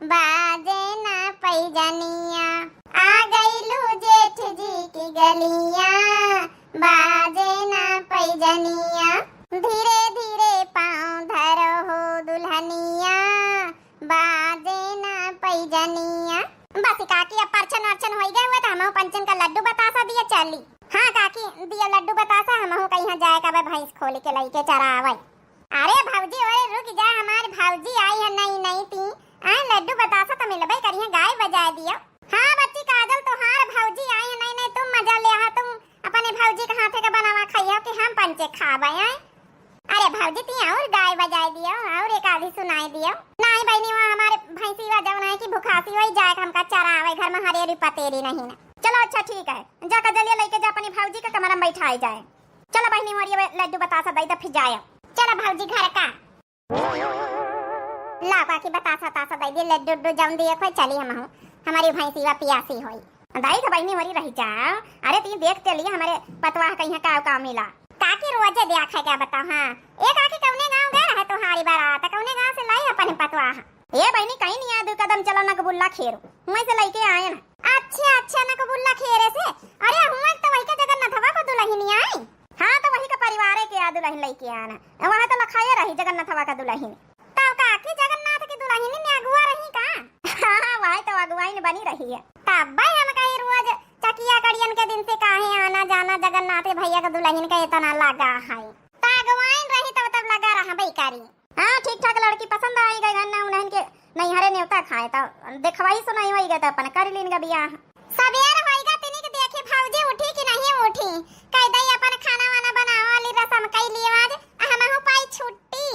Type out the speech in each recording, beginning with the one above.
बाजे ना पैजनिया, आ गईलू जेठ जी की गलिया, बाजे ना पैजनिया, धीरे धीरे पाँव धरो हो दुल्हनिया, बाजे ना पैजनिया। बस काकी अब परछन अर्चन हो गए हुए तो हम पंचन का लड्डू बतासा दिया चली। हाँ काकी दिया लड्डू बतासा, हम कहीं जाए का भैंस खोल के लाई के चरावे। अरे भौजी ओए रुक जा, हमारी भौजी आई है नई नई ती आए लड्डू बतासा तो मिलबे करिए, गाय बजा दियो। हाँ बच्ची काजल तोहार भौजी आई है नई नई, तुम मजा ले आ, तुम अपने भौजी के हाथे का बनावा खाइयो कि हम पंचे खावे आए। अरे भौजी ती और गाय बजा दियो और एक आधी सुनाई दियो। नहीं बहनी वहाँ हमारे भैंसी वा जवन है कि भुखासी वही जाए हमका चरावे, घर में हरेरी पतेरी नहीं ना। चलो अच्छा ठीक है, जा कजलिया लेके जा अपनी भौजी के कमरा में बैठाई जाए। चलो बहनी मोरिया लड्डू बतासा दई तो फिर जाए। चलो भौजी घर का लापा की बतासा तासा दई दे लड्डू डू जाऊं दिए कोई चली हम हमारी भैंसी वा पियासी होई दाई तो बहनी मोरी रही जा। अरे ती देख चली हमारे पतवा कहीं का मिला काकी रोजे देखा क्या बताओ। हाँ एक आके कौने गांव गए है तुम्हारी बारात, कौने गांव से लाई अपने पतवा। ये बहनी कहीं नहीं आ, दो कदम चलो न कबुल्ला खेरो वहीं से लेके आए ना। अच्छा अच्छा न कबुल्ला खेरे से, अरे हुआ तो वही का जगन्नाथवा को दुल्हन आई। हाँ तो वही का परिवार के आ दुल्हन लेके आना, वहाँ तो लखाया रही जगन्नाथवा का दुल्हन। तब काकी जगन्नाथ की दुल्हन में अगुआ रही का? हाँ वही तो अगुवाई ने बनी रही है। तब भाई हम कहीं रोज चकिया कड़ियन के दिन से काहे आना जाना जगन्नाथ भैया का दुल्हन का इतना लगा है। अगुवाइन रही तब लगा रहा बेकारी। हाँ ठीक ठाक लड़की पसंद आई गई गन्ना उन्हन के नहीं हरे न्योता खाए तो देखवाई सुनाई होई गए तो अपन कर लेन का बियाह। सबेर होईगा तिनी के देखे भौजी उठी कि नहीं उठी, कह दई अपन खाना वाना बनावे वाली रसम कई लिए आज हमहु पाई छुट्टी।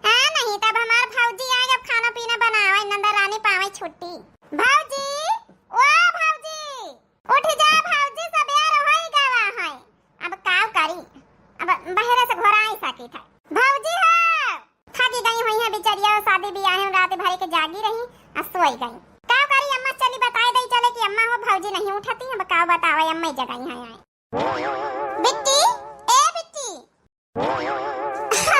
हां नहीं तब हमार भौजी आए अब खाना पीना बनावे नंदा रानी पावे छुट्टी। भौजी ओ भौजी उठ जा भौजी, सबेर होई गवा है अब का करी, अब बहरे से घर आई सकी था। भौजी हो थकी गई हुई है बेचारिया, शादी ब्याह में रात भर के जागी रही और सोई गई। का करी अम्मा चली बताए दई चले कि अम्मा हो भौजी नहीं उठती है, का बतावे अम्मा जगह है आए। बिट्टी ए बिट्टी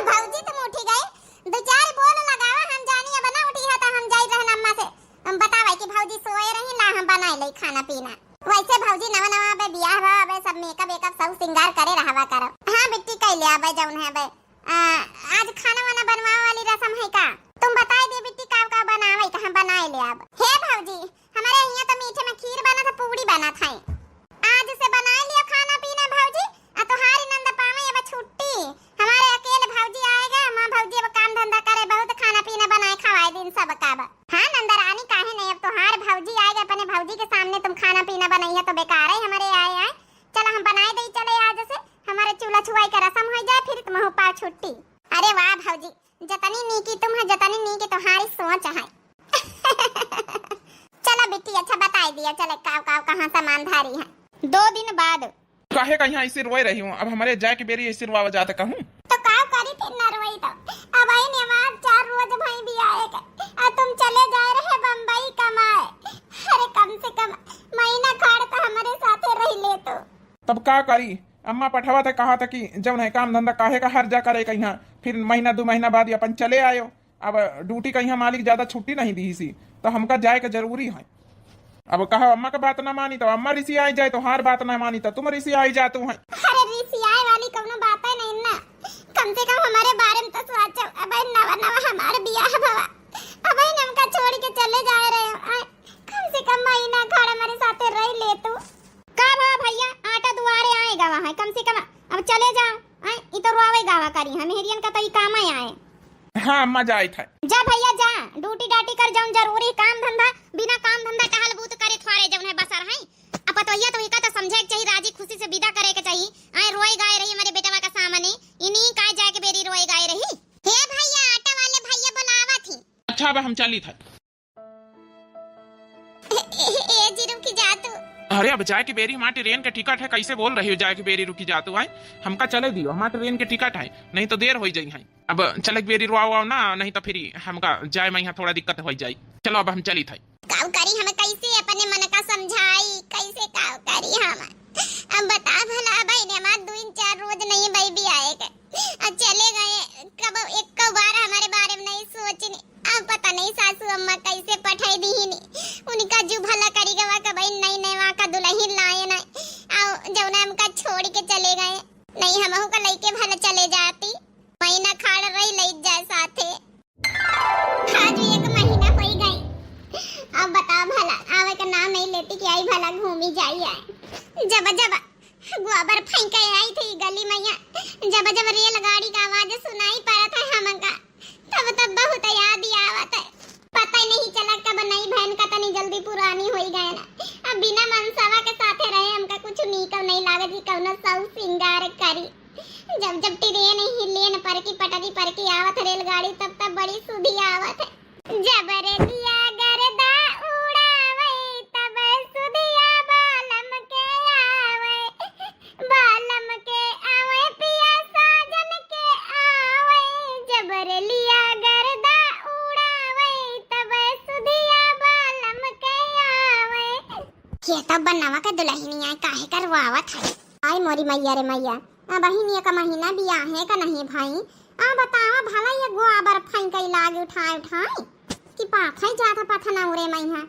भौजी तुम उठी गई, दो चार बोल लगावा हम जानी अब ना उठी है तो हम जाई रहन अम्मा से हम बतावे कि भौजी सोए रही ना हम बनाए ले खाना पीना। वैसे भौजी नवा नवा बे बियाह बा बे सब मेकअप सब श्रृंगार करे रहवा करो। हां बिट्टी कह ले आबे जौन है बे आज खाना वाना बनवावे वाली रसम है का, तुम बताई दे बिट्टी का बनावे तो हम बनाए ले अब। हे भौजी हमारे यहाँ तो मीठे में खीर बना था पूड़ी बना था, आज से बना लिया खाना पीना भौजी। आ तुम्हारी नंद पावे अब छुट्टी, हमारे अकेले भौजी आएगा मां भौजी अब काम धंधा करे बहुत खाना पीना बनाए खवाए दिन सब का। हां नंदा रानी काहे नहीं, अब तुम्हार भौजी आएगा अपने भौजी के सामने तुम खाना पीना बनाइए तो बेकार है हमारे आए। चलो हम बनाए दे चले आज से हमारे चूल्हा छुआई का रसम हो जाए फिर तुम हो पा छुट्टी। अरे वाह भौजी जतनी नीकी तुम है जतनी नीकी तुम्हारी सोच है। चलो बिट्टी अच्छा बताई दिया, चले काव काव कहां सामान धारी है। 2 दिन बाद काहे कहीं ऐसे रोए रही हूँ, अब हमारे जाए के बेरी ऐसे रोवा जाता कहूँ तो काव करी फिर न रोई तो अब आई नमाज 4 रोज भाई भी आएगा और तुम चले जा रहे बम्बई कमाए। अरे कम से कम महीना खाड़ तो हमारे साथे रह ले तो। तब का करी, अम्मा पठावा था कहा था कि जब नहीं काम धंधा काहे का हर जा करे कहीं, फिर महीना 2 महीना बाद अपन चले आयो। अब ड्यूटी कहीं मालिक ज्यादा छुट्टी नहीं दी सी तो हमका जाए का जरूरी है। अब कहा अम्मा का बात ना मानी तो अम्मा ऋषि आई जाए, तो हार बात ना मानी तो तुम ऋषि आई जा तू है। अरे ऋषि आए वाली कोनो बात है नहीं ना, कम से कम हमारे बारे में तो सोचो। अब नवा नवा हमारे बियाह भवा अब हमका छोड़ के चले जा रहे हो, कम से कम महीना खाड़ हमारे साथे रह ले तू। का भैया आटा दुआरे आएगा वहां, कम से कम अब चले जाओ। ई तो रोवे गावा करी हम हेरियन का तो ई काम ही आए। हाँ अम्मा जाए था, जा भैया जा ड्यूटी डाटी कर जाऊं, जरूरी काम धंधा बिना काम धंधा टहल बूत करे थोड़े जौन है बसर है। अब तो ये तो इका तो समझे चाहिए राजी खुशी से विदा करे के चाहिए। आए रोए गाय रही हमारे बेटवा का सामने इन्हीं का जाके बेरी रोए गाय रही। हे भैया आटा वाले भैया बुलावा थी। अच्छा अब हम चली था। ए जी रुकी जा तू। अरे अब जाए के बेरी हमारे ट्रेन के टिकट है, कैसे बोल रही हो जाए के बेरी रुकी जातू है, हमका चले दियो हमारे ट्रेन के टिकट है नहीं तो देर हो जाई है। अब चले बेरी रुआओ ना नहीं तो फिर हमका जाए में यहाँ थोड़ा दिक्कत हो जाए। चलो अब हम चली था। काव करी हम कैसे अपने मन का समझाई, कैसे काव करी हम अब बता भला भाई ने हमारे 2-4 रोज नहीं भाई भी आएगा चले गए, कब एक बार हमारे बारे में नहीं सोचने। अब पता नहीं सासू अम्मा कैसे पठाई दी ही उनका जो भला करी गवा का भाई नई नई वहाँ का दुल्हन लाए ना आओ जौना हमका छोड़ के चले गए नहीं हमहू का लइके भला चले जाती महीना खाड़ रही लई जाए साथे आज 1 महीना हो गई अब बताओ भला आवे का नाम नहीं लेती कि आई भला घूमी जाई आए जब जब गोबर फेंके आई थी गली मैया जब जब रेलगाड़ी का आवाज सुनाई पड़ा था हमका तब तब बहुत याद ही आवत है पता ही नहीं चला कब नई बहन का तनी जल्दी पुरानी हो गए ना अब बिना मनसावा के साथे रहे हमका कुछ नीक नहीं लागत कि कौनो सब सिंगार करी जब जब ट्रेन हिलेन पर की पटरी पर की आवत रेलगाड़ी तब तब बड़ी सुधी आवत है जबरे दिया गरदा उड़ावे तब सुधिया बालम के आवे पिया साजन के आवे जबरे लिया गरदा उड़ावे तब सुधिया बालम के आवे के तब बनावा का दुल्हनी आए काहे करवावत है आई मोरी मैया रे मैया अब बहिनिया का महीना बियाह है का नहीं भाई आ बतावा भला ये गोबर फेंकई लागे उठाए कि पाथई जाता पथना उरे मैया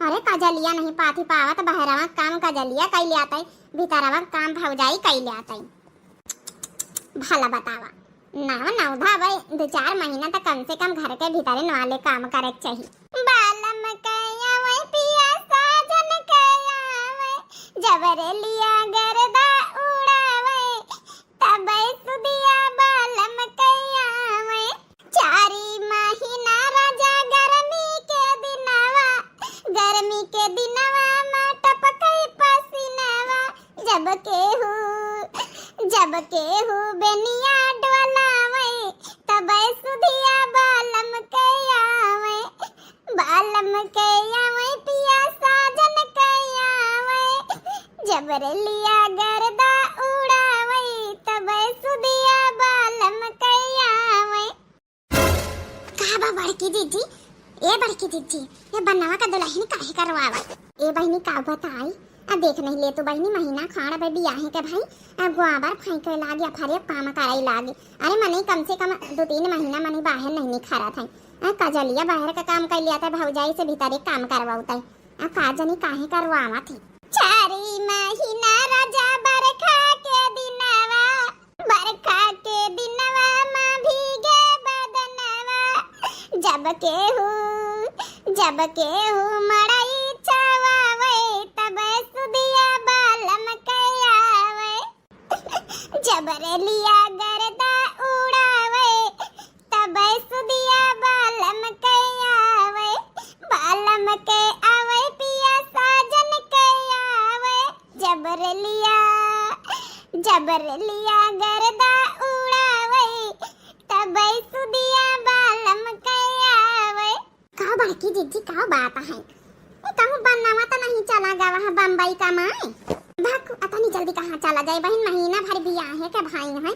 अरे कजलिया नहीं पाथी पावत बहरावा काम कजलिया कैले आतई भीतरवा काम भौजाई कैले आतई भला बतावा ना उधा भाई 2-4 महीना तक कम से कम घर के भीतर नवाले काम करे चाहिए बालम कया वे पिया साजन कया वे जबरे लिया गरदा उड़ावे तब सुदिया बालम कया वे 4 महीना राजा गर्मी के दिनवा मा टपकई पसीनावा जब केहू बेनिया डोलावे तब सुधिया बालम कया वे पिया साजन कया वे जबरे लिया गरदा उड़ावे तब सुधिया बालम कया वे कहा बड़की दीदी ए बड़की दीदी ये बनावा का दुल्हन काहे करवावा ए बहनी का बताई आ देख नहीं ले तो बहनी महीना खाड़ पे बियाहे के भाई आ गोबर फेंके लागे फरे काम कराई लागे अरे मने कम से कम 2-3 महीना मने बाहर नहीं खड़ा था आ कजलिया बाहर का काम कर लिया था भौजाई से भीतर एक काम करवाउता आ काजनी काहे करवावा थी 4 महीना राजा बरखा के दिनवा मा भीगे बदनवा जब केहू मड़ई छावावे तब सुधिया बालम कया वे जबरे लिया गरदा उड़ावे तब सुधिया बालम कया वे बालम के आवे पिया साजन कया वे जबरे लिया गरदा उड़ावे तब सुधिया बालम कया वे का बाकी दीदी का बात है कहूँ बनावा तो नहीं चला गया वहाँ बम्बई का माए भाग अतनी जल्दी कहाँ चला जाए बहन महीना भर बियाह है के भाई है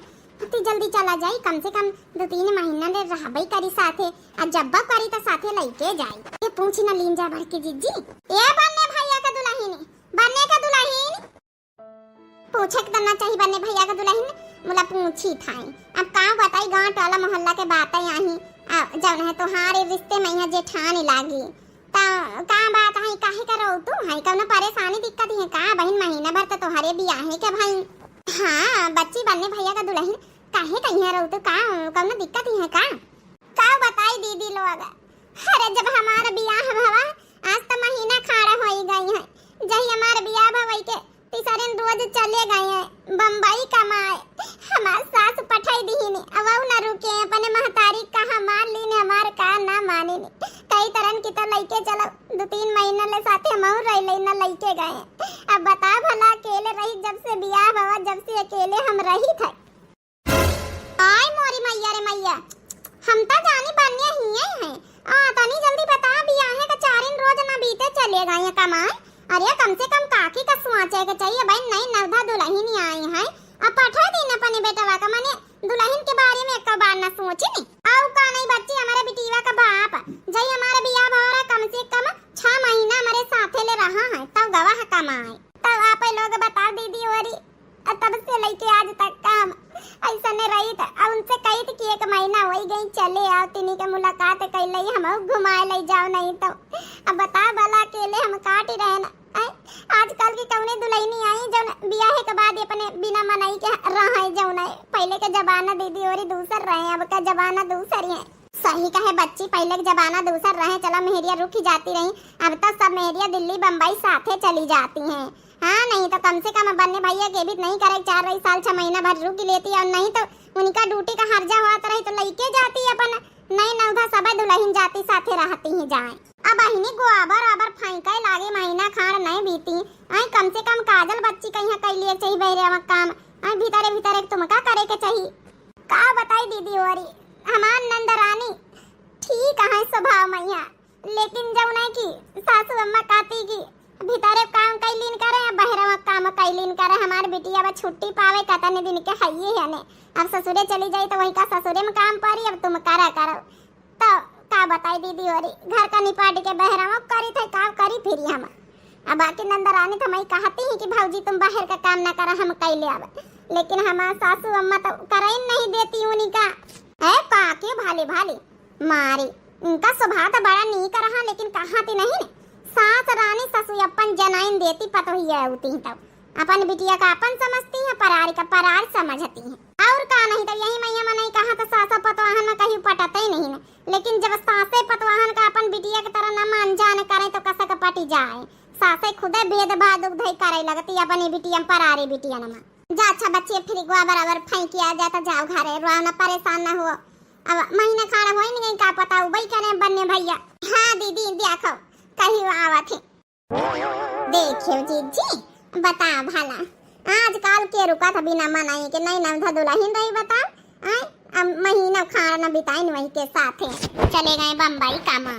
अति जल्दी चला जाए कम से कम 2-3 महीना ले रहबई करी साथे आ जब्बा करी तो साथे लेके जाए ये पूछी ना लीन जा बड़की दीदी ए बनने भैया का दुल्हन पूछे के करना चाहिए बनने भैया का दुल्हन मुला पूछी था अब का बताई गांव टोला मोहल्ला के बातें आही जौन है तोहारे रिश्ते में यहाँ जेठानी लागी का बात है काहे करो तू है कौनो परेशानी दिक्कत है का बहन महीना भर तो तोहरे बियाह है के भाई हाँ बच्ची बनने भैया का दुल्हन काहे कहीं रहो तो का कौनो दिक्कत है का बताई दीदी लोग अरे जब हमारा बियाह भवा आज तो महीना खाड़ा हो गई है जही हमारा बियाह भवई के तीसरे रोज चले गए हैं बम्बई कमाए हमार सास पठाई दी ने अब न रुके अपने महतारी कहा मान ली ने हमार का ना माने ने कई तरह की तो लइके चलो 2-3 महीना ले साथे हम रह लेना लइके गए अब बता भला अकेले रही जब से बियाह हुआ जब से अकेले हम रही थे आय मोरी मैया रे मैया हम तो जानी बनने ही हैं तनी जल्दी बता बियाह का 4 रोज ना बीते चले गए कमाए अरे कम से कम काकी का सोचे के चाहिए भाई नई नवधा दुल्हन ही आई है अब पठा देना अपने बेटवा का माने दुल्हन के बारे में एक बार ना सोची नहीं आओ का नहीं बच्ची हमारे बिटिया का बाप जई हमारा बियाह भरा कम से कम 6 महीना हमारे साथे ले रहा है तब गवाह कमाए तब आप लोग बता दीदी और तब से लेके आज तक का ऐसा नहीं रही था। अब उनसे कही थी कि 1 महीना हो गई चले आओ तिनी के मुलाकात कर लई हम घुमाए ले जाओ नहीं तो अब बता भला अकेले हम काट ही रहे ना। आजकल की कौने दुल्हनी आई जौन बियाह के बाद अपने बिना मनाई के रहे जौन पहले के जमाना दीदी और दूसर रहे अब का जमाना दूसर है। सही कहे बच्ची पहले के जमाना दूसर रहे। चलो मेहरिया रुकी जाती रही अब तो सब मेहरिया दिल्ली बम्बई साथे चली जाती हैं। हाँ नहीं तो कम से कम बन्ने भैया के भी नहीं करे 4 साल 6 महीना भर रुक लेती और नहीं तो उनका ड्यूटी का हर्जा हुआ तो रही तो लइके जाती अपन नहीं नौधा सब दुल्हन जाती साथे रहती ही जाए। अब अहिनी गोबर आबर फाइका लागे महीना खाड़ नहीं बीती आई कम से कम काजल बच्ची कहीं कर लिए चाहिए बहरे काम आई भीतरे भीतरे तुम का करे के चाहिए का बताई दीदी औरी हमार नंदरानी ठीक है स्वभाव मैया लेकिन जब नहीं की सासू अम्मा कहती की भीतरे काम कैलीन करे बहरा काम कैलीन करे हमार बिटिया बा छुट्टी पावे कतने दिन के हइये है ने अब ससुरे चली जाई तो वही का ससुरे में काम पारी अब तुम करा करो तो का बताई दीदी औरी घर का निपाट के बहरा करी थे का करी फिर हम अब बाकी नंदरानी तो मैं कहती ही कि भौजी तुम बाहर का काम ना करा हम कैले अब लेकिन हमार सासू अम्मा तो कराई नहीं देती उन्हीं का है काके भाले भाले मारी इनका स्वभाव तो बड़ा नहीं कर रहा लेकिन कहाँ थी नहीं सास रानी ससुर अपन जनाइन देती पतोहिया होती है तब अपन बिटिया का अपन समझती है परार का परार समझती है और का नहीं तो यही मैया में नहीं कहा तो सासा पतवाहन में कहीं पटते ही नहीं है लेकिन जब सासे पतवाहन का अपन बिटिया की तरह न मान जान करे तो कसा का पटी जाए सासे खुदे भेदभाव दुग्धई करे लगती अपनी बिटिया परारी बिटिया नमा जा अच्छा बच्चे फिर गुआ बराबर फेंकी आ जाता जाओ घरे रोना परेशान न हो अब महीना खाना हो नहीं का पता उबई करे बन्ने भैया। हाँ दीदी देखो कहीं आवत है देखियो जीजी बता भला आजकल के रुका था बिना मनाई के नहीं नवधा दुल्हन रही बता अब महीना खाना बिताई वही के साथ चले गए बम्बई कमा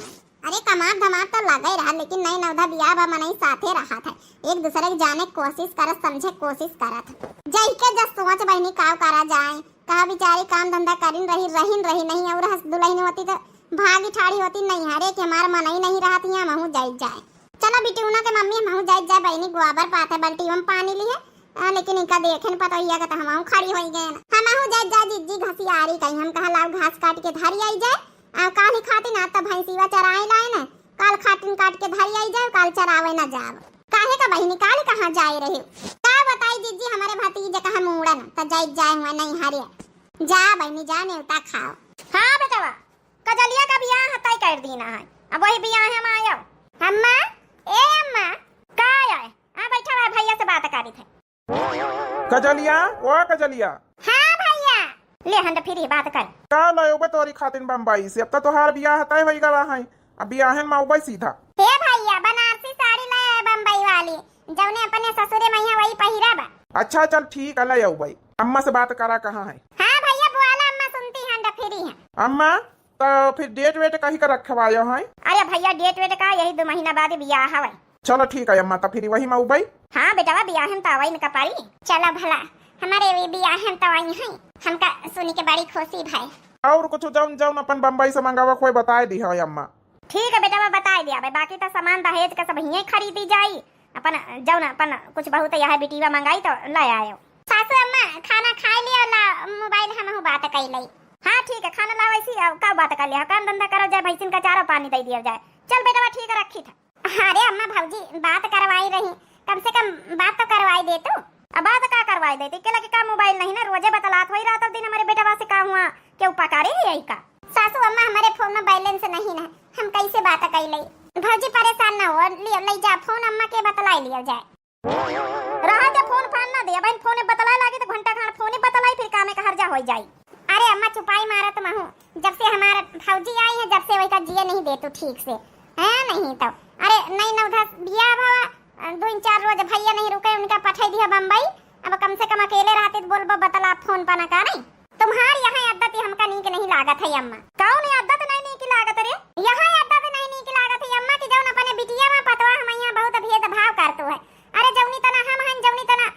अरे कमार धमार तो लगा ही रहा लेकिन नहीं नवधा बियाह बा मनाई साथे रहा था एक दूसरे के जाने कोशिश करत समझे कोशिश करत जई के जस सोच बहनी काव करा जाए कहा बेचारी काम धंधा करिन रही नहीं और हस दुल्हन होती तो भागी ठाड़ी होती नहीं हरे कि हमारा मन ही नहीं रहा थी महू जाई जाए चलो बिटिया के मम्मी महू जाई बहनी गोबर पाते बाल्टी में पानी लिए लेकिन इनका देखे न पता हिया का हम खड़ी हो गए हम महू जाई जिज्जी घसी आ रही कहीं हम कहा लाओ घास काट के धारी आई जाए काल ही खाती ना तब भैंसीवा चराए लाए ना काल खातिन काट के धारी आई जाए काल चरावे ना जाओ काहे का बहनी काल कहाँ जाए रहे का बताई जीजी हमारे भतीजे कहा मुड़न तो जाए हुआ नहीं हरे जा बहनी जा नेवता खाओ। हाँ बेटवा कजलिया का बियाह हताई कर दीना है अब वही बियाह हम आयो अम्मा ए अम्मा का आए आ बैठा है भैया से बात करी थे कजलिया ओ कजलिया हाँ भैया ले हंड फिर ही बात कर का लायो तोरी खातिन बम्बई से अब तो तोहार बियाह तय होई गवा है अब बियाहन माउबई सीधा हे भैया बनारसी साड़ी लाया बम्बई वाली जौने अपने ससुरे मैया वही पहिरा बा। अच्छा चल ठीक है ले आओ भाई अम्मा से बात करा कहाँ है। हाँ भैया बुआला अम्मा सुनती हैं डफरी हैं अम्मा तो फिर डेट वेट कहीं का रखवायो है। अरे भैया डेट वेट का यही 2 महीना बाद बियाह हवे। चलो ठीक है अम्मा तो फिर वही माउबई। हाँ बेटा बियाहन तो वही न कपारी चलो भला हमारे बियाहन तो वही है हमका सुनी के बड़ी खुशी भाई और कुछ जौन जौन अपन बम्बई से मंगावा कोई बताए दी है अम्मा। ठीक है बेटा मैं बता दिया भाई बाकी तो सामान दहेज का सब यहीं खरीदी जाई अपन जौन अपन कुछ बहुत यह बिटिया मंगाई तो ले आयो। सासू अम्मा खाना खा लिया ला मोबाइल हम बात कर ली। हाँ ठीक है खाना ला वैसी का बात कर लिया काम धंधा करो जाए भैंसिन का चारा पानी दे दिया जाए चल बेटा ठीक है रखी था। अरे अम्मा भाजी बात करवाई रही कम से कम बात तो करवाई दे तू अब बात का करवाई देती केला के का मोबाइल नहीं ना रोजे बतलात होई रात दिन हमारे बेटा से का हुआ क्यों पकारे यही का। सासू अम्मा हमारे फोन में बैलेंस नहीं ना हम कैसे बात कर ले भौजी परेशान ना हो लियो ले जा फोन अम्मा के बतलाई लियो जाए रहा जा फोन फान ना दे बहन फोन बतलाई लागे तो घंटा खान फोन बतलाई फिर कामे का हर्जा हो जाई। अरे अम्मा छुपाई मारत महू जब से हमारा भौजी आई है जब से वही का जिया नहीं दे तू ठीक से है नहीं तो अरे नहीं नवधा बिया भावा 2-4 रोज भैया नहीं रुके उनका पठाई दिया बम्बई अब कम से कम अकेले रहते तो बोलबो बतला फोन पाना का नहीं तुम्हारी यहाँ आदत हमका नीक नहीं लागत है अम्मा। कौन आदत नहीं की लागत रे यहाँ आदत नहीं की लागत है अम्मा की जौन अपने बिटिया में पतवा हम यहाँ बहुत भेदभाव करतो है। अरे जौनी तना हम हन जौनी तना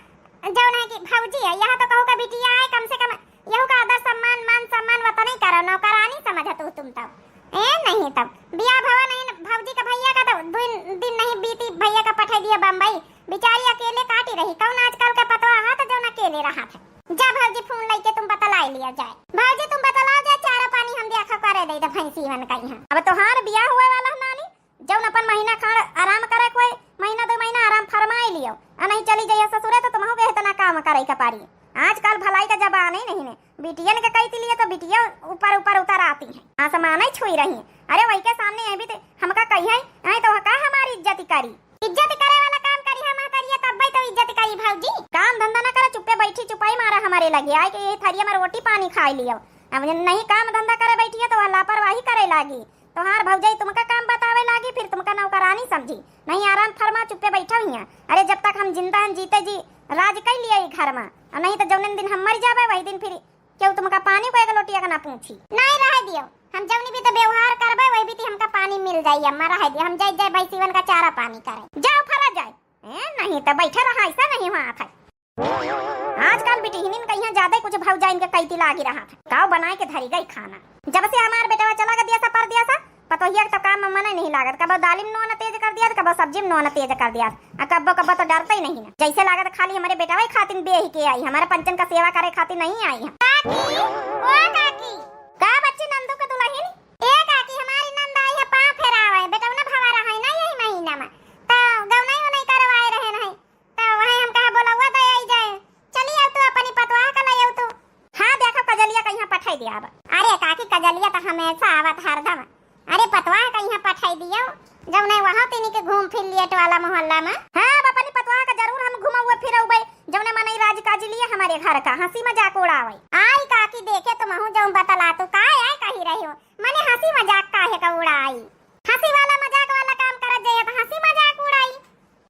जौन है की भौजी है यहाँ तो कहू का बिटिया है कम से कम यहू का आदर सम्मान मान सम्मान वत नहीं करो नौकरानी समझत हो तुम तब ए नहीं तब बिया भवा नहीं भौजी का भैया का तो 2 दिन नहीं बीती भैया का पठाई दिया बम्बई बेचारी अकेले काटी रही कौन आजकल का पतवा हाथ जौन अकेले रहा था। जा भौजी फोन लेके तुम अपन महीना खाड़ आराम करे कोई महीना 2 महीना आराम फरमाए लियो आ नहीं चली जाइए ससुरे तो तुमहु के इतना काम करे का पारी। आजकल भलाई का जमाना ही नहीं है, बिटियन के कहती लिए तो बिटिया ऊपर ऊपर उतर आती है, आसमान ही छुई रही है। अरे वही के सामने ये भी हमका कही है तो का हमारी इज्जत करी, इज्जत करे वाला काम करी हम करिए तब भाई तो इज्जत करी। भौजी काम धंधा ना करे, चुप्पे बैठी चुपाई मारा हमारे लगे आए कि ये थरिया में रोटी पानी खाई लियो। अब नहीं काम धंधा करे बैठी है तो लापरवाही करे लागी, तो हार भौजाई तुमका काम बतावे लागी, फिर तुमका नौकरानी समझी। नहीं आराम फरमा चुप्पे बैठा हुई है। अरे जब तक हम जिंदा हैं जीते जी राज कर लिया घर में, नहीं तो जौन दिन हम मर जावे वही दिन फिर क्यों तुमका पानी को एक लोटिया का ना पूछी। नहीं रह दियो, हम जौनी भी तो व्यवहार करबे वही भी हमका पानी मिल जाई। अम्मा रह दियो, हम जाए भाई सीवन का चारा पानी करे जाओ फरा जाए। नहीं तो बैठे रहा, ऐसा नहीं हुआ था। आजकल बेटी हिनिन कहीं ज्यादा कुछ भौजा इनके कैती लागी रहा था, काव बनाए के धरी गई खाना। जब से हमार बेटा चला गया दिया पर दिया था पतोहिया तो काम मन नहीं लागत, कब दालिम नोन तेज कर दिया, कब सब्जी में नोन तेज कर दिया, कब कब तो डरता ही नहीं ना। जैसे लागत खाली हमारे बेटा वही खातिर बेही के आई, हमारे पंचन का सेवा करे खातिर नहीं आई है। काकी का बच्ची नंदू के दुल्हन ए काकी हमारी नंद आई है, पांव फेरावे बेटा ना भवा रहा है ना यही महीना में, तो गौनाई नहीं करवाए रहे नहीं तो वही हम कहा बोला हुआ तो आई जाए। चली आओ तो अपनी पतवाह का ले आओ तो। हां देखो कजलिया कहीं पठाई दिया। अब अरे काकी कजलिया तो हमेशा आवत हरदम, अरे पतवाह कहीं पठाई दियो जब नहीं वहां तीनी के घूम फिर लिएट वाला मोहल्ला में। हां अपनी पतवाह का जरूर हम घुमावे फिरौबे जब ने मनई राज काज लिए हमारे घर का हंसी मजाक उड़ावे। आई काकी देखे तुम हूं जब बतला तो काय आए कही रही हो, मने हंसी मजाक काहे का उड़ाई, हंसी वाला मजाक वाला काम करत जाए तो हंसी मजाक उड़ाई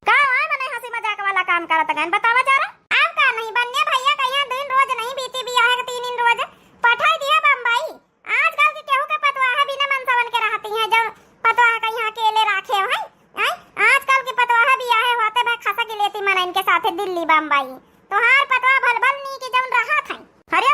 का आए मने हंसी मजाक वाला काम करत गन बतावा जरा। अब का नहीं बन्ने भैया कहिया दिन रोज नहीं बीती बियाह के 3 दिन रोज पठाई दिया बम्बई। आजकल के केहू के पतवाह बिना मनसवन के रहती हैं, जब पतवाह कहीं अकेले राखे हो है। आजकल के पतवाह बियाह होते भाई खसा के लेती मन इनके साथे दिल्ली बम्बई, तो हार पतवाह भलभल नी के जौन रहा था। अरे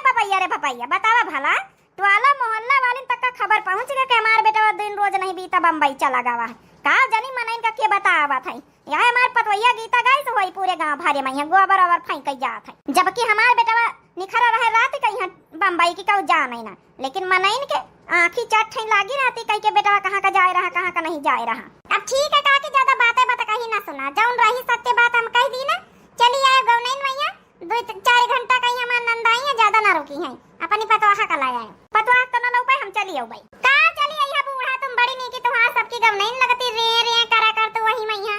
पपैया बतावा भला टोला मोहल्ला वाले तक का खबर पहुंच गया कि हमार बेटा दिन रोज नहीं बीता बम्बई चला गवा है। का जानी मन इनका के बतावा था, यह हमार पतवैया गीता गाई तो वही पूरे गांव भारे में गोबर ओबर फेंक जात है, जबकि हमार बेटा निखरा रहे रात कहीं बम्बई की कऊ जा नहीं ना, लेकिन मनइन के आंखी चाट लागी रहती कहीं के बेटा कहाँ का जाए रहा कहाँ का नहीं जाए रहा। अब ठीक है काकी ज्यादा बातें बता कहीं ना सुना, जौन रही सत्य बात हम कह दी ना। चली आए गौनैन भैया 2-4 घंटा कहीं हमार नंद आई है, ज्यादा ना रुकी है, अपनी पतवाह का लाया है। पतवाह तो ना लौपाए हम चली आओ भाई। का चली आई है बूढ़ा तुम बड़ी नहीं की तुम्हारा सबकी गौनैन लगती रे करा कर तो वही मैया।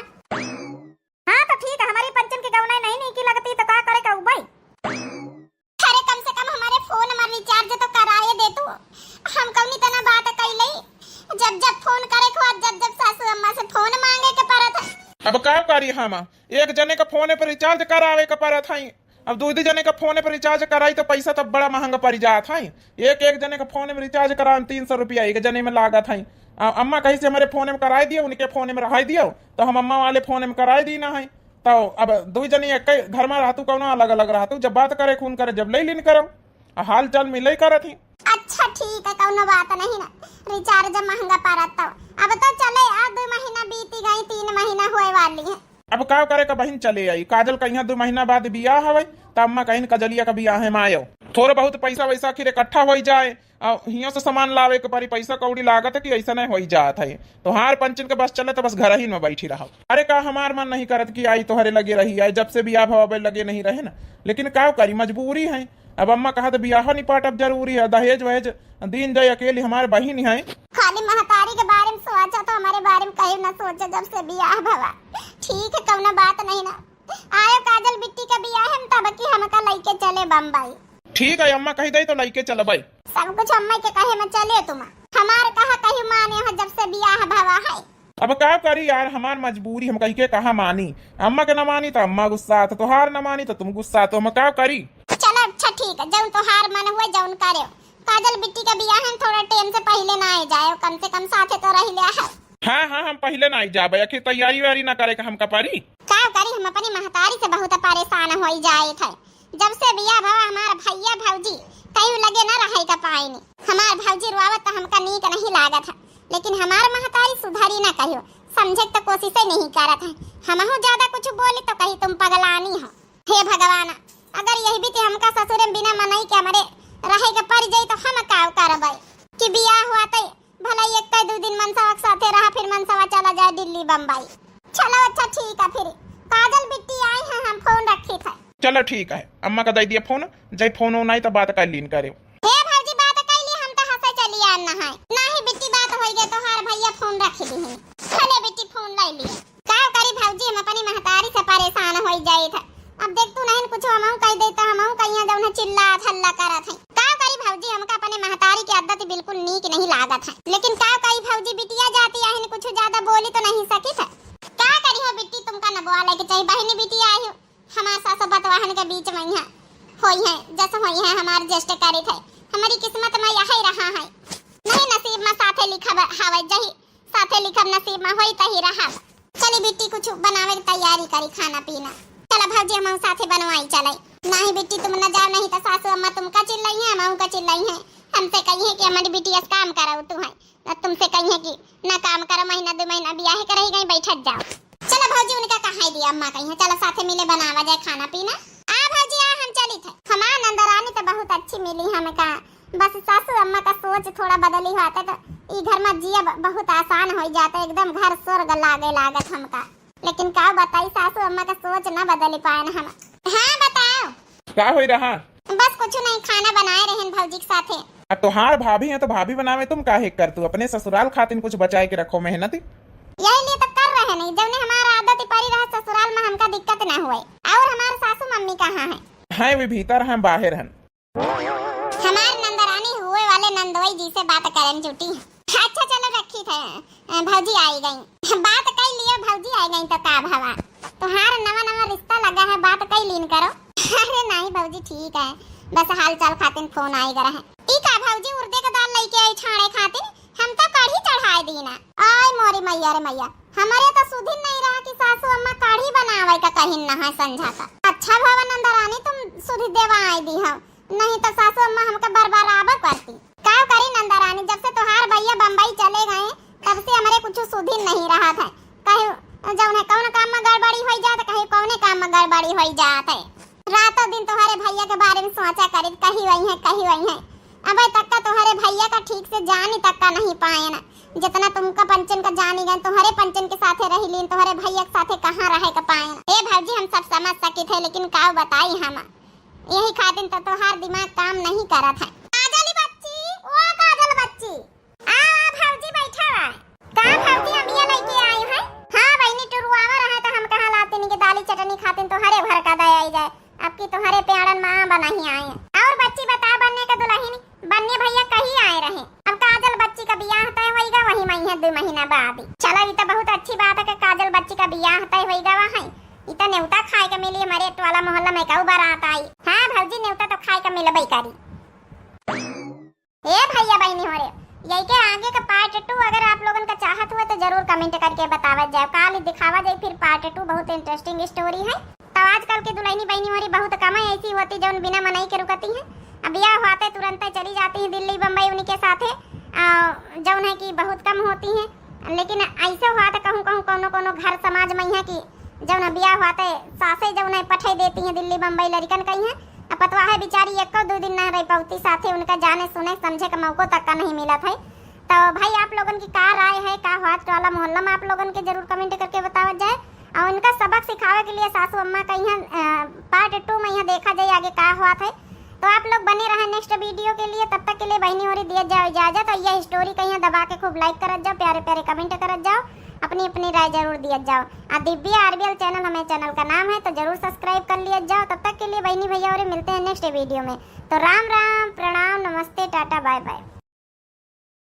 हां तो ठीक है हमारी पंचन की गौनैन नहीं की लगती तो का करे का भाई। अरे कम से कम हमारे फोन में रिचार्ज तो कराए दे तू, हम कौनी तना बात कई लई, जब फोन करे को जब सासू अम्मा से फोन मांगे के परत। अब का करी हम एक जने का फोन पर रिचार्ज करावे का परत है, अब 2 जने का फोन पर रिचार्ज कराई तो पैसा तो बड़ा महंगा पड़ जात है। एक जने का फोन में रिचार्ज करा 300 रुपया एक जने में लागत है। अम्मा कहीं से हमारे फोन में कराई दियो, उनके फोन में रहा दियो तो हम अम्मा वाले फोन में कराई दी ना है। तो अब 2 जने एक घर में रहतू कौन अलग अलग रहतू, जब बात करे खून करे जब ले लीन करो हाल चाल मिले करत ही। अच्छा ठीक है कौनो बात नहीं ना, रिचार्ज महंगा पड़त तो अब तो चले आ 2 महीना बीती गई 3 महीना होए वाली है। अब का करे का बहन चले आई, काजल कहीं 2 महीना बाद बियाह हवे तो अम्मा कहीं कजलिया का बियाह है मायो, थोड़ा बहुत पैसा वैसा आखिर इकट्ठा हो जाए हियों से सामान लावे के परी पैसा कौड़ी लागत है कि ऐसा नहीं हो जात है। तो हार पंचन के बस चले तो बस घर ही में बैठी रहा। अरे का हमार मन नहीं करत कि आई तोहरे लगे रही है, जब से बियाह भवे लगे नहीं रहे ना, लेकिन का करी मजबूरी है। अब अम्मा कहा तो बियाह निपाट अब जरूरी है, दहेज वहेज दिन जाए अकेली हमारे बहन है। खाली महतारी के बारे में सोचा तो हमारे बारे में कहीं ना सोचे जब से बियाह भवा। ठीक है कौनो बात नहीं ना, आयो काजल बिट्टी का बियाह है तब की हमका लेके चले बम्बई। ठीक है अम्मा कही दे तो लेके चल भाई, सब कुछ अम्मा के कहे में चले तुम, हमार कहा कहीं माने हो जब से बियाह भवा है। अब क्या करी यार हमार मजबूरी, हम कहीं के कहा मानी, अम्मा के न मानी तो अम्मा गुस्सा तो हार न मानी तो तुम गुस्सा, तो हम क्या करी। चलो अच्छा ठीक है जौन तो हार मन हुए जौन करे, काजल बिट्टी का बियाह है थोड़ा टाइम से पहले ना आ जाए, कम से कम साथे तो रह लिया है। हाँ हम पहले ना जाबे, आखिर तैयारी वारी ना करे हम कपारी का करी, हम अपनी महतारी से बहुत परेशान हो जाए थे। जब से बियाह भवा हमार भैया भौजी कहीं लगे ना रहे का पाएनी, हमार भौजी रुआवत तो हमका नीक नहीं लागत है, लेकिन हमार महतारी सुधारी ना कहियो, समझे तो कोशिश नहीं करत है। हमहु ज्यादा कुछ बोली तो कहीं तुम पगलानी हो। हे भगवान अगर यही भी हमका ससुरे बिना मनई के हमारे रहे के पड़ जाई तो हम का करबै कि बियाह हुआ तो भला एक का 2 दिन मनसावा के साथे रहा, फिर मनसावा चला जाए दिल्ली बम्बई। चलो अच्छा ठीक है, फिर काजल बिट्टी आई है, हम फोन रखी थे। चलो ठीक है, अम्मा का दे दिया फोन, जय फोन हो नहीं तो बात कर लीन करे। हे भौजी बात कर ली, हम तो हंसे चली आ ना है ना ही बिट्टी बात हो गई तो हार भैया फोन रख दी है। चले बिट्टी फोन ले ली। का करी भौजी, हम अपनी महतारी से परेशान हो जाए थे। अब देख तू नहीं कुछ हमहू कह देता, हमहू कहिया जौन चिल्ला हल्ला करत है। का करी भौजी, हमका अपने महतारी की आदत बिल्कुल नीक नहीं लागत है, लेकिन का करी भौजी बिटिया जाती है कुछ ज्यादा बोली तो नहीं सकी थे। का करी हो बिट्टी, तुमका न बोला के चाहिए, बहनी बिटिया आई हो हमार सास बतवाहन के बीच में है होई है, जैसे होई है हमार ज्येष्ठ करी थे। हमारी किस्मत में यही रहा है, नहीं नसीब में साथे लिखब हवे, जही साथे लिखब नसीब में होई तही रहा। चली बिट्टी कुछ बनावे की तैयारी करी, खाना पीना। चला भौजी हम साथे बनवाई चले। नहीं बिट्टी तुम न जाओ, नहीं तो सासू अम्मा तुमका चिल्लाई है, हम का चिल्लाई है। हमसे कही है कि हमारी बिट्टी इस काम कराओ तू है, तुमसे कही है कि ना काम करो, महीना 2 महीना ब्याह के रही गई बैठत जाओ। चलो भौजी उनका कहा दिया अम्मा कही है, चलो साथे मिले बनावा जाए खाना पीना। आ भौजी आ, हम चली थे। हमार नंदरानी तो बहुत अच्छी मिली हमें का, बस सासू अम्मा का सोच थोड़ा बदली होता तो ई घर में जिया बहुत आसान हो जाता, एकदम घर स्वर्ग लागे लागत हमका। लेकिन का बताई सासू अम्मा का सोच न बदली पाए हम। हाँ बताओ क्या हो रहा? बस कुछ नहीं, खाना बनाए रहे भौजी के साथे। अब तोहार भाभी है तो भाभी बनावे, तुम काहे कर तू अपने ससुराल खातिर कुछ बचाए के रखो मेहनत। यही लिए तो कर रहे नहीं, जब ने हमारा आदत पड़ी रहा ससुराल में हमका दिक्कत न हुए। और हमारे सासू मम्मी कहाँ है? वे भीतर हैं बाहर हैं। हमारे नंदरानी हुए वाले नंदोई जी से बात करन छुट्टी। अच्छा चलो रखी थे, भौजी आई गई, बात कर लियो भौजी आई गई तो का भावा तुम्हारा नवा रिश्ता लगा है, बात कर लीन करो। अरे नहीं भौजी ठीक है, बस हाल चाल खातिर फोन आई गरा है। ठीक है भौजी, उर्दे का दाल लेके आई छाड़े खातिर, हम तो कढ़ी चढ़ाए दीना। आय मोरी मैया रे मैया, हमारे तो सुधी नहीं रहा कि सासू अम्मा कढ़ी बनावे का कहीं ना है समझा का। अच्छा भावा नंदरानी तुम सुधी देवा आई दी हो, नहीं तो सासू अम्मा हमका बार आबा करती। का करी नंदरानी, जब से तोहार भैया बम्बई चले गए तब से हमारे कुछ सुधी नहीं रहा था। कहीं जौन कौन काम में गड़बड़ी हो जात, कहीं कौने काम में गड़बड़ी हो जात है। रातों दिन तुम्हारे भैया के बारे में सोचा करी, कहीं वही है। अब तक का तुम्हारे भैया का ठीक से जान ही तक का नहीं पाए ना, जितना तुमका पंचन का जानी गए, तुम्हारे पंचन के साथे रही लीन, तुम्हारे भैया के साथे कहाँ रहे का पाए ना। ए भौजी हम सब समझ सके थे, लेकिन का बताई हम, यही खातिर तो तुम्हार दिमाग काम नहीं करत है। काजली बच्ची, ओ काजल बच्ची, आ भौजी बैठा है। का भौजी हम ये लेके आई है? हां बहनी टुरुआवा रहे तो हम कहां लाते नहीं के दाली चटनी खातिर तुम्हारे भर का दे आई जाए, अब की तुम्हारे प्यारन मां बना ही आए हैं। और बच्ची बता बनने का दुल्हन बनने भैया कहीं आए रहे, अब काजल बच्ची का बियाह तय होएगा वही महीने 2 महीना बाद। चलो ये तो बहुत अच्छी बात है कि काजल बच्ची का बियाह तय होएगा वहां। इतना न्योता खाए के मिली, हमारे वाला मोहल्ला में कऊ बारात आई। हां भौजी न्योता तो खाए के मिलबई करी। ए भैया बहनी हो रे, यही के आगे का पार्ट 2 अगर आप लोगन का चाहत हुआ तो जरूर कमेंट करके बतावत जाओ। काल दिखावा जाए फिर पार्ट 2, बहुत इंटरेस्टिंग स्टोरी है। तो आजकल के दुल्हनी बहनी हमारी बहुत कम ऐसी होती जो बिना मनाई के रुकती है, अब ब्याह होते तुरंत चली जाती है दिल्ली बम्बई उनके साथे, जौन है कि बहुत कम होती है। लेकिन ऐसे हुआ तो कहूँ कोनो घर समाज में है कि जौन ब्याह होते सासे जौन है पठे देती है दिल्ली बम्बई लड़कन कहीं है, पतवा है बेचारी 1-2 दिन ना रह पाती साथे, उनका जाने सुने समझे का मौका तक का नहीं मिला था। तो भाई आप लोगन की का राय है, का हाथ वाला मोहल्ला में आप लोगन के जरूर कमेंट करके बतावा जाए। और उनका सबक सिखावे के लिए सासू अम्मा का यहाँ पार्ट 2 में यहाँ देखा जाए आगे का हुआ था। तो आप लोग बने रहे नेक्स्ट वीडियो के लिए, तब तक के लिए बहनी और दिया जाओ इजाजत। और यह स्टोरी कहीं दबा के खूब लाइक करत जाओ, प्यारे प्यारे कमेंट करत जाओ, अपनी राय जरूर दिया जाओ। और दिव्या आरबीएल चैनल हमें चैनल का नाम है, तो जरूर सब्सक्राइब कर लिया जाओ। तब तक के लिए बहनी भैया और मिलते हैं नेक्स्ट वीडियो में। तो राम राम, प्रणाम, नमस्ते, टाटा, बाय बाय।